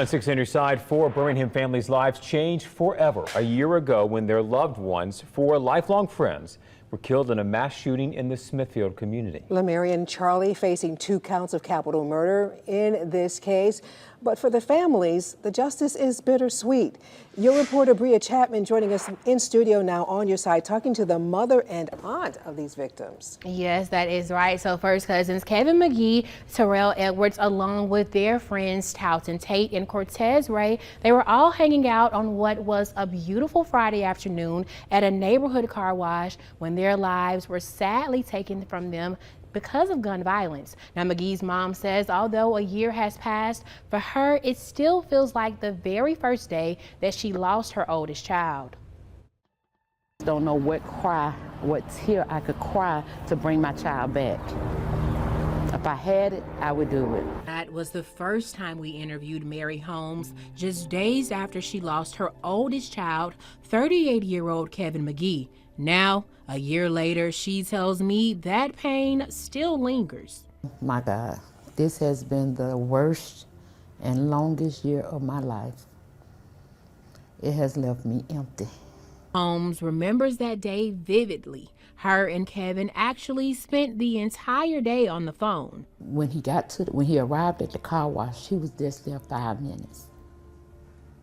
On 6 on your side, 4 Birmingham families' lives changed forever a year ago when their loved ones, 4 lifelong friends, were killed in a mass shooting in the Smithfield community. Lamary and Charlie facing 2 counts of capital murder in this case. But for the families, the justice is bittersweet. Your reporter Bria Chapman joining us in studio now on your side, talking to the mother and aunt of these victims. Yes, that is right. So first cousins Kevin McGee, Terrell Edwards, along with their friends Towton Tate and Cortez Ray, they were all hanging out on what was a beautiful Friday afternoon at a neighborhood car wash when their lives were sadly taken from them because of gun violence. Now, McGee's mom says although a year has passed, for her it still feels like the very first day that she lost her oldest child. Don't know what tear I could cry to bring my child back. If I had it, I would do it. That was the first time we interviewed Mary Holmes, just days after she lost her oldest child, 38-year-old Kevin McGee. Now, a year later, she tells me that pain still lingers. My God, this has been the worst and longest year of my life. It has left me empty. Holmes remembers that day vividly. Her and Kevin actually spent the entire day on the phone. When he arrived at the car wash, he was just there 5 minutes.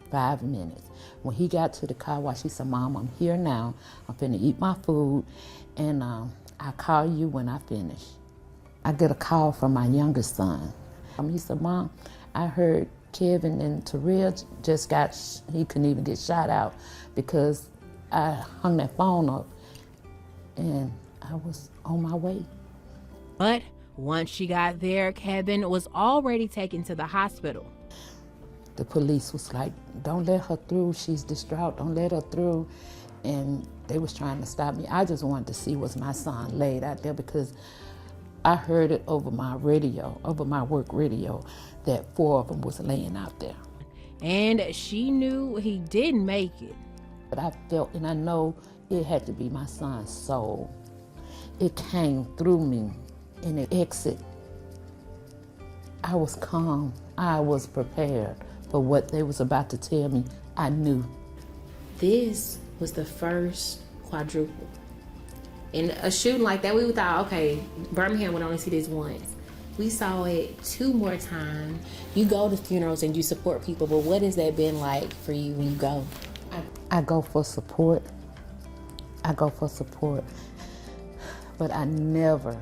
5 minutes. When he got to the car wash, he said, "Mom, I'm here now. I'm finna eat my food, and I'll call you when I finish." I get a call from my youngest son. He said, "Mom, I heard Kevin and Terrell he couldn't even get shot out because I hung that phone up and I was on my way." But once she got there, Kevin was already taken to the hospital. The police was like, "Don't let her through, she's distraught, don't let her through." And they was trying to stop me. I just wanted to see was my son laid out there because I heard it over my radio, over my work radio, that 4 of them was laying out there. And she knew he didn't make it. But I felt, and I know it had to be my son's soul. It came through me and it exited. I was calm, I was prepared for what they was about to tell me. I knew. This was the first quadruple. In a shooting like that, we thought, okay, Birmingham would only see this once. We saw it 2 more times. You go to funerals and you support people, but what has that been like for you when you go? I go for support. I go for support. But I never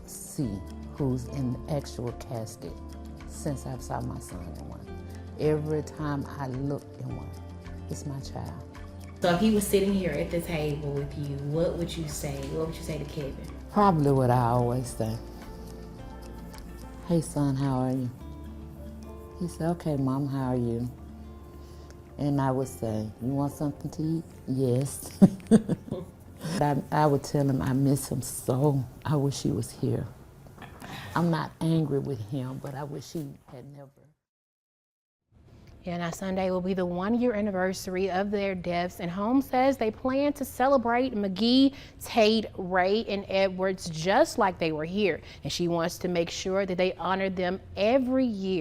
see who's in the actual casket since I saw my son in one. Every time I look in one, it's my child. So if he was sitting here at the table with you, what would you say? What would you say to Kevin? Probably what I always say. "Hey son, how are you?" He said, "Okay, Mom, how are you?" And I would say, "You want something to eat?" "Yes." I would tell him I miss him so. I wish he was here. I'm not angry with him, but I wish he had never. Yeah, now Sunday will be the 1-year anniversary of their deaths, and Holmes says they plan to celebrate McGee, Tate, Ray, and Edwards just like they were here. And she wants to make sure that they honor them every year.